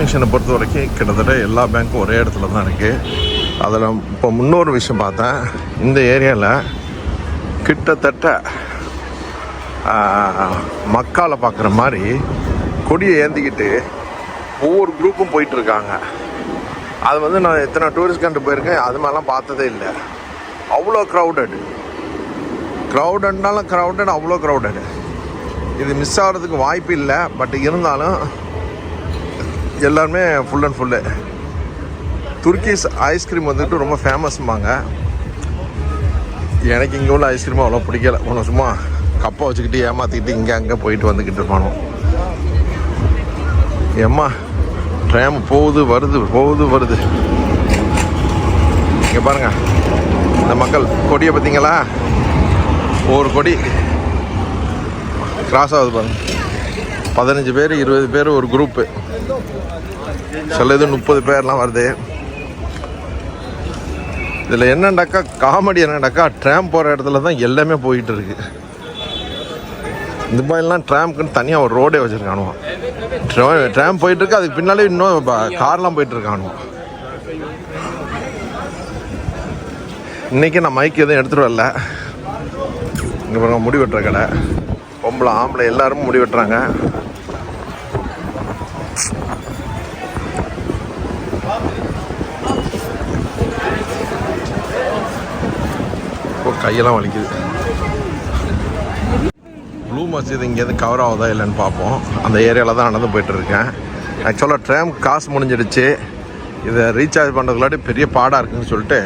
ஜங்ஷனை பொறுத்த வரைக்கும் கிட்டத்தட்ட எல்லா பேங்க்கும் ஒரே இடத்துல தான் இருக்குது. அதில் இப்போ முன்னொரு விஷயம் பார்த்தேன். இந்த ஏரியாவில் கிட்டத்தட்ட மக்கால பார்க்குற மாதிரி கொடியை ஏந்திக்கிட்டு ஒவ்வொரு குரூப்பும் போயிட்டுருக்காங்க. அது வந்து நான் எத்தனை டூரிஸ்ட் கண்டு போயிருக்கேன், அது மாதிரிலாம் பார்த்ததே இல்லை. அவ்வளோ க்ரௌடட்னாலும் க்ரௌடட், அவ்வளோ க்ரௌடட். இது மிஸ் ஆகிறதுக்கு வாய்ப்பு இல்லை. பட் இருந்தாலும் எல்லாருமே ஃபுல் அண்ட் ஃபுல்லு. துர்க்கிஸ் ஐஸ்கிரீம் வந்துட்டு ரொம்ப ஃபேமஸ்மாங்க. எனக்கு இங்கே உள்ள ஐஸ்கிரீம் அவ்வளோ பிடிக்கல. ஒன்று சும்மா கப்பை வச்சுக்கிட்டு ஏமாற்றிக்கிட்டு இங்கே அங்கே போயிட்டு வந்துக்கிட்டு இருப்பானோ. ஏம்மா ட்ராம் போகுது வருது. இங்கே பாருங்கள், இந்த மக்கள் கொடியை பார்த்தீங்களா? ஒரு கொடி கிராஸ் ஆகுது பாருங்கள். 15 பேர் 20 பேர் ஒரு குரூப்பு, சில இது 30 பேர்லாம் வருது. இதில் என்னண்டாக்கா காமெடி என்னண்டாக்கா, ட்ராம் போகிற இடத்துல தான் எல்லாமே போயிட்டு இருக்கு. துபாயிலாம் ட்ராம்க்குன்னு தனியாக ஒரு ரோடே வச்சுருக்கானுவோம். ட்ராம் போயிட்டுருக்கு, அதுக்கு பின்னாலே இன்னும் கார்லாம் போயிட்டுருக்கானுவோம். இன்றைக்கி நான் மைக் எதுவும் எடுத்துகிட்டு வரல. இங்கே பாருங்க, முடி வெட்டுற கடை. பொம்பளை ஆம்பளை எல்லாரும் முடி வெட்டுறாங்க. கையெல்லாம் வலிக்குது. ப்ளூ மஸ்ஜித் இங்கேருந்து கவர் ஆகுதா இல்லைன்னு பார்ப்போம். அந்த ஏரியாவில் தான் நடந்து போய்ட்டுருக்கேன். ஆக்சுவலாக ட்ராம் காசு முடிஞ்சிடுச்சு. இதை ரீசார்ஜ் பண்ணுறதுலாட்டி பெரிய பாடாக இருக்குதுன்னு சொல்லிட்டு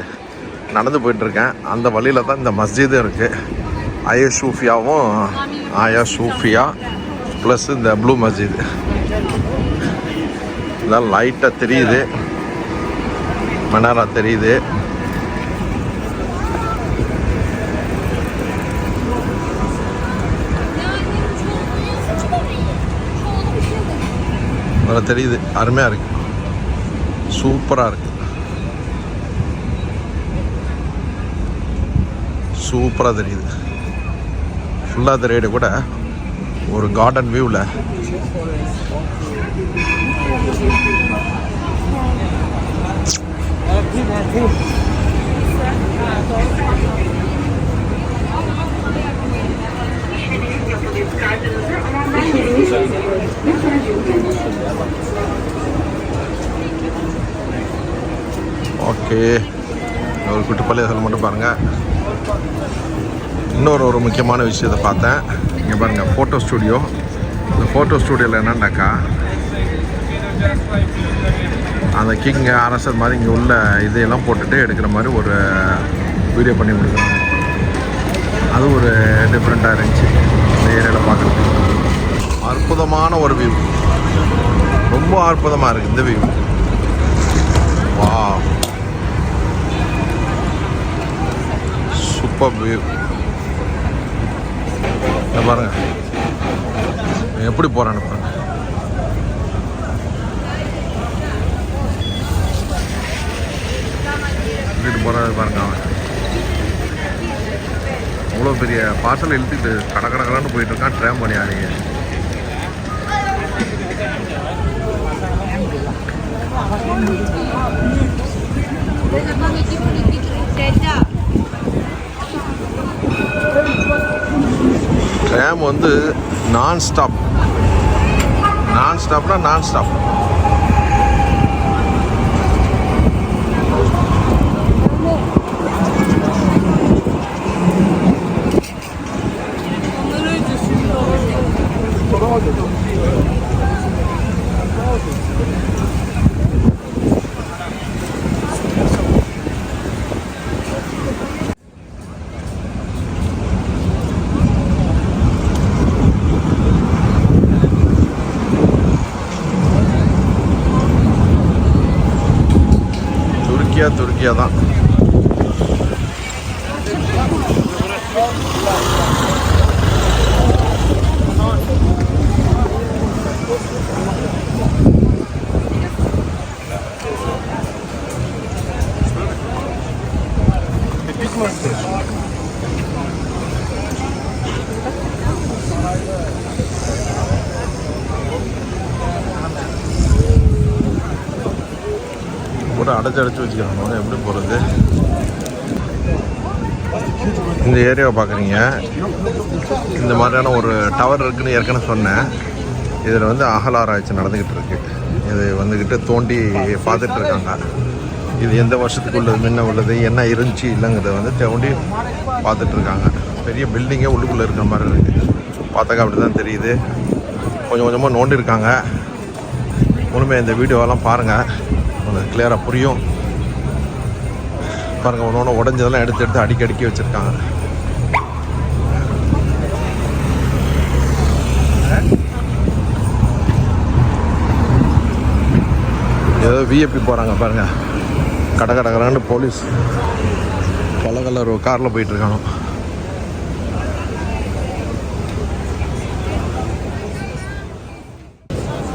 நடந்து போயிட்டுருக்கேன். அந்த வழியில் தான் இந்த மஸ்ஜிதும் இருக்குது. ஆயா சூஃபியா ப்ளஸ் இந்த ப்ளூ மஸ்ஜித். இதெல்லாம் லைட்டாக தெரியுது, மனாரா தெரியுது. நல்லா தெரியுது, அருமையாக இருக்குது, சூப்பராக இருக்குது, சூப்பராக தெரியுது. ஃபுல்லாக தெரியுது கூட ஒரு கார்டன் வியூவில். ஓகே, ஒரு குட்டிப்பள்ளியை சொல்ல மட்டும் பாருங்கள். இன்னொரு முக்கியமான விஷயத்தை பார்த்தேன். இங்கே பாருங்கள், ஃபோட்டோ ஸ்டூடியோ. இந்த ஃபோட்டோ ஸ்டூடியோவில் என்னன்னாக்கா, அந்த கிங் அரசர் மாதிரி இங்கே உள்ள இதையெல்லாம் போட்டுட்டு எடுக்கிற மாதிரி ஒரு வீடியோ பண்ணி கொடுக்குறாங்க. அது ஒரு டிஃப்ரெண்ட்டாக இருந்துச்சு இந்த ஏரியாவில் பார்க்குறதுக்கு. அற்புதமான ஒரு வியூ, ரொம்ப அற்புதமாக இருக்குது இந்த வியூ. வா, சூப்பர் வியூ. பாருங்க எப்படி போகிறான்னு பாருங்க. வீட்டு போகிறது பாருங்க. அவன் அவ்வளோ பெரிய பார்சல் இழுத்துக்கிட்டு கடற்கடன்னு போயிட்டு இருக்கான். ட்ராம் பண்ணி ஆனீங்க. ட்ராம் வந்து நான் ஸ்டாப்னா நான் ஸ்டாப். துருக்கியா தான். அடைச்சு வச்சுக்கிறாங்க. எப்படி போகிறது? இந்த ஏரியாவை பார்க்குறீங்க. இந்த மாதிரியான ஒரு டவர் இருக்குதுன்னு ஏற்கனவே சொன்னேன். இதில் வந்து அகலாராய்ச்சி நடந்துக்கிட்டு இருக்குது. இது வந்துக்கிட்டு தோண்டி பார்த்துட்டு இருக்காங்க. இது எந்த வருஷத்துக்கு உள்ளது, முன்ன உள்ளது, என்ன இருந்துச்சு இல்லைங்கிறத வந்து தோண்டி பார்த்துட்ருக்காங்க. பெரிய பில்டிங்கே உள்ளுக்குள்ளே இருக்கிற மாதிரி இருக்குது. பார்த்தாக்கா அப்படி தான் தெரியுது. கொஞ்சம் கொஞ்சமாக நோண்டிருக்காங்க. முழுமையாக இந்த வீடியோவெல்லாம் பாருங்கள், உங்களுக்கு கிளியராக புரியும். பாருங்கள், ஒன்று உடஞ்சதெல்லாம் எடுத்து அடுக்கி வச்சுருக்காங்க. ஏதோ விஐபி போகிறாங்க பாருங்கள். கடகடகரான்னு போலீஸ் பல கலர் காரில் போயிட்டுருக்காங்க.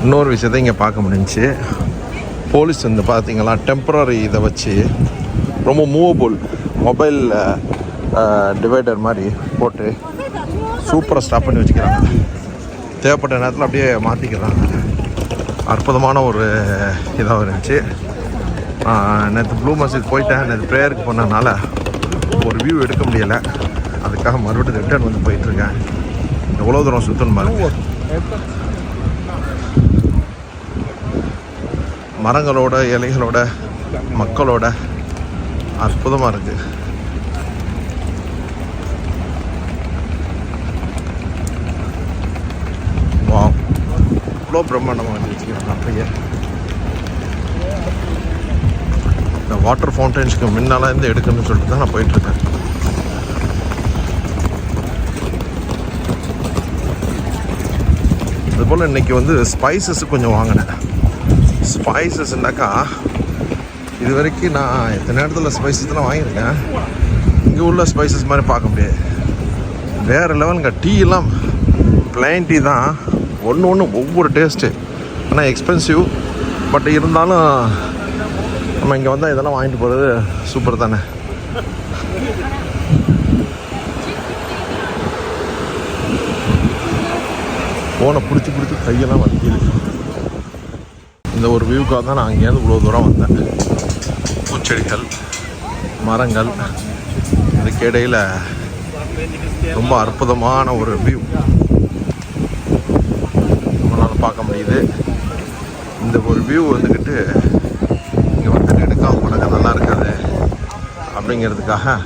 இன்னொரு விஷயத்தை இங்கே பார்க்க முடிஞ்சிச்சு. போலீஸ் வந்து பார்த்தீங்களா, டெம்பரரி இதை வச்சு ரொம்ப மூவபுள் மொபைல் டிவைடர் மாதிரி போட்டு சூப்பராக ஸ்டாப் பண்ணி வச்சுக்கிறாங்க. தேவைப்பட்ட நேரத்தில் அப்படியே மாற்றிக்கிறாங்க. அற்புதமான ஒரு இதாக இருந்துச்சு. நேற்று ப்ளூ மஸ்ஜித் போயிட்டேன். நேற்று ப்ரேயருக்கு போனதுனால ஒரு வியூ எடுக்க முடியலை. அதுக்காக மறுபடியும் ரிட்டர்ன் வந்து போயிட்டுருக்கேன். எவ்வளோ தூரம் சுற்றணும் பாருங்க. மரங்களோட, இலைகளோட, மக்களோட அற்புதமாக இருக்குது. வா, இவ்வளோ பிரம்மாண்டமாக வந்து வச்சுக்கிறாங்க. அப்படியே இந்த வாட்டர் ஃபவுண்டன்ஸ்க்கு முன்னால் இருந்து எடுக்கணும்னு சொல்லிட்டு தான் நான் போயிட்டுருக்கேன். அதுபோல் இன்றைக்கி வந்து ஸ்பைசஸ் கொஞ்சம் வாங்கினேன். ஸ்பைசஸ்னாக்கா இது வரைக்கும் நான் எத்தனை இடத்துல ஸ்பைசஸ்லாம் வாங்கியிருக்கேன். இங்கே உள்ள ஸ்பைசஸ் மாதிரி பார்க்க முடியாது. வேறு லெவலுங்க. டீ எல்லாம் பிளைன் டீ தான். ஒன்று ஒவ்வொரு டேஸ்ட்டு. ஆனால் எக்ஸ்பென்சிவ். பட் இருந்தாலும் நம்ம இங்கே வந்தால் இதெல்லாம் வாங்கிட்டு போகிறது சூப்பர் தானே. ஃபோனை பிடிச்சி கையெல்லாம் வலிக்குது. இந்த ஒரு வியூக்காக தான் நான் அங்கேருந்து இவ்வளோ தூரம் வந்தேன். பூச்செடிகள், மரங்கள், இதுக்கு இடையில் ரொம்ப அற்புதமான ஒரு வியூ நம்மளால் பார்க்க முடியுது. இந்த ஒரு வியூ வந்துக்கிட்டு இங்கே வந்து எடுக்காமல் போனாக்க நல்லா இருக்காது அப்படிங்கிறதுக்காக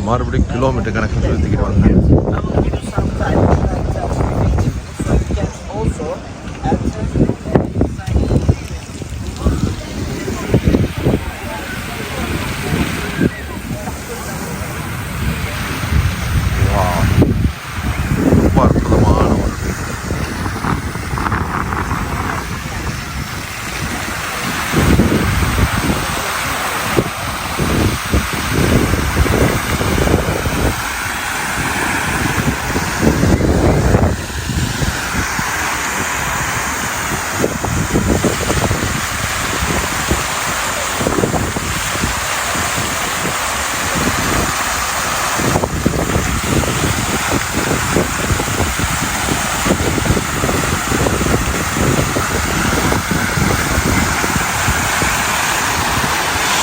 மறுபடியும் கிலோமீட்டர் கணக்கு சுற்றிக்கிட்டு வந்தேன்.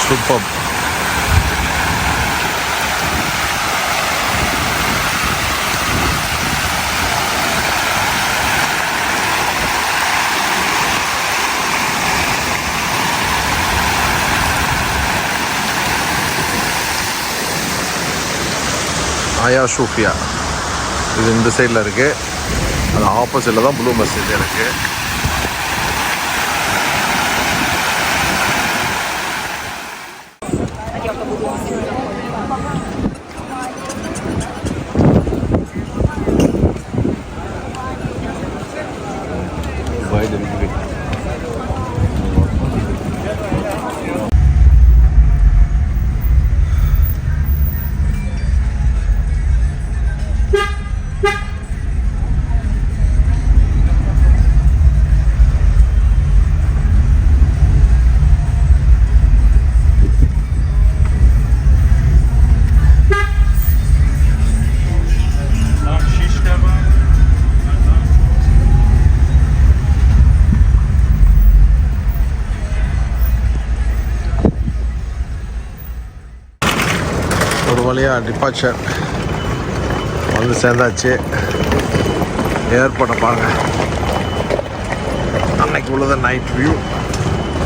சூப்பர். ஆயா சூஃபியா இது இந்த சைடில் இருக்குது. அது ஆப்போசிட்டில் தான் ப்ளூ மஸ்ஜித் இருக்குது. வழியாக டிபார்ச்சர் வந்து சேர்ந்தாச்சு. ஏர்போர்ட்டை பாருங்கள். அன்னைக்கு உள்ளது நைட் வியூ,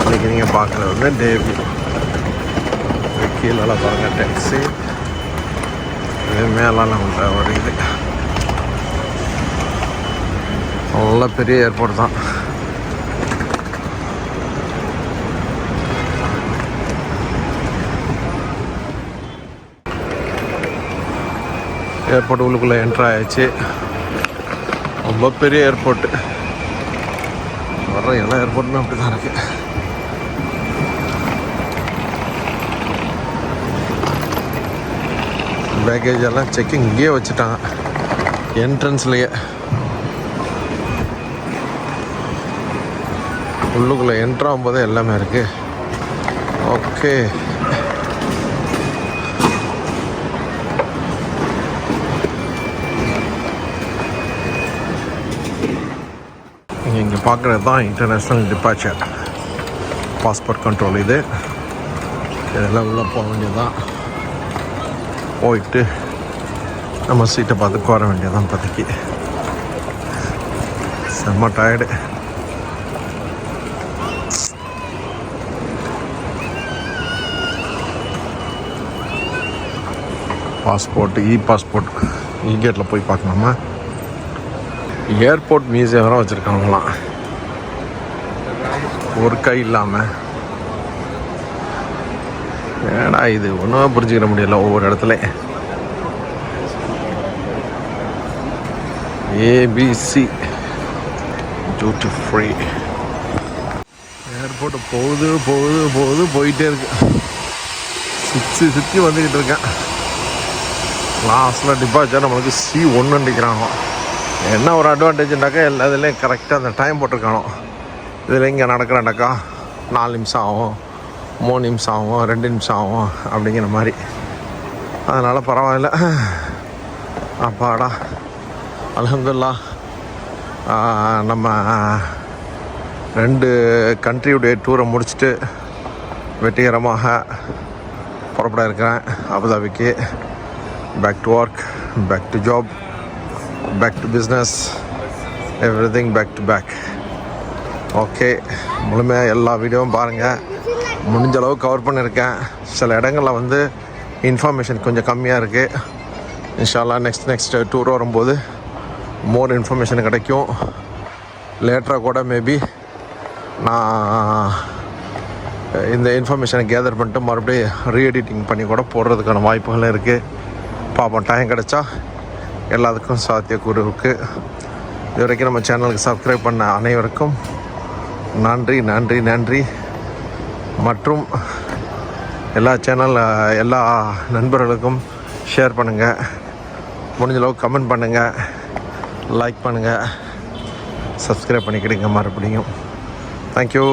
இன்றைக்கி நீங்கள் பார்க்குறது வந்து டே வியூ. கீழெல்லாம் பாருங்கள் டேக்ஸி, இது மேலாம் உள்ள ஒரு இது நல்ல பெரிய ஏர்போர்ட் தான். ஏர்போர்ட் உள்ளுக்குள்ளே என்ட்ரு ஆகிடுச்சு. ரொம்ப பெரிய ஏர்போர்ட்டு. வர்ற எல்லா ஏர்போர்ட்டுமே அப்படி தான் இருக்குது. பேக்கேஜ் எல்லாம் செக்கிங் இங்கேயே வச்சுட்டாங்க, என்ட்ரன்ஸ்லேயே. உள்ளுக்குள்ளே என்ட்ராகும் போதே எல்லாமே இருக்குது. ஓகே, இங்கே பார்க்குறது தான் இன்டர்நேஷ்னல் டிபார்ச்சர் பாஸ்போர்ட் கண்ட்ரோல். இதெல்லாம் உள்ளே போக வேண்டியதுதான். போயிட்டு நம்ம சீட்டை பார்த்து வர வேண்டியதான். இப்போதைக்கு செம்ம டயர்டு. பாஸ்போர்ட், பாஸ்போர்ட் கேட்டில் போய் பார்க்கலாமா. ஏர்போர்ட் மியூசியம் வர வச்சுருக்காங்களாம், ஒரு கை இல்லாமல். ஏன்னா இது ஒன்றும் புரிஞ்சுக்கிற முடியல ஒவ்வொரு இடத்துல. ABC duty free. ஏர்போர்ட்டு போயிட்டே இருக்கு. சுற்றி வந்துக்கிட்டு இருக்கேன். லாஸ்ட்டில் டிபார்ச்சர் நம்மளுக்கு C1 அடிக்கிறாங்க. என்ன ஒரு அட்வான்டேஜ்னாக்கா எல்லா இதுலேயும் கரெக்டாக அந்த டைம் போட்டிருக்கானோ. இதில் இங்கே நடக்கிறாண்டாக்கா 4 நிமிஷம் ஆகும், 3 நிமிஷம் ஆகும், 2 நிமிஷம் ஆகும் அப்படிங்கிற மாதிரி. அதனால் பரவாயில்ல. அப்பாடா, அல்ஹம்துலில்லாஹ். நம்ம 2 கண்ட்ரியுடைய டூரை முடிச்சுட்டு வெற்றிகரமாக புறப்பட இருக்கிறேன் அபுதாபிக்கு. Back to work, back to job, back to business, everything back to back. Okay, முழுமையாக எல்லா வீடியோவும் பாருங்கள். முடிஞ்ச அளவு கவர் பண்ணியிருக்கேன். சில இடங்களில் வந்து இன்ஃபர்மேஷன் கொஞ்சம் கம்மியாக இருக்குது. இன்ஷா அல்லாஹ் நெக்ஸ்ட் டூர் வரும்போது மோர் இன்ஃபர்மேஷன் கிடைக்கும். லேட்டராக கூட மேபி நான் இந்த இன்ஃபர்மேஷனை கேதர் பண்ணிட்டு மறுபடியும் ரீஎடிட்டிங் பண்ணி கூட போடுறதுக்கான வாய்ப்புகளும் இருக்குது. பார்ப்போம், டைம் கிடைச்சா எல்லாத்துக்கும் சாத்தியக்கூறு இருக்குது. இது வரைக்கும் நம்ம சேனலுக்கு சப்ஸ்கிரைப் பண்ண அனைவருக்கும் நன்றி. மற்றும் எல்லா நண்பர்களுக்கும் ஷேர் பண்ணுங்கள், முடிஞ்சளவுக்கு கமெண்ட் பண்ணுங்கள், லைக் பண்ணுங்கள், சப்ஸ்கிரைப் பண்ணிக்கிடுங்க மறுபடியும். தேங்க்யூ.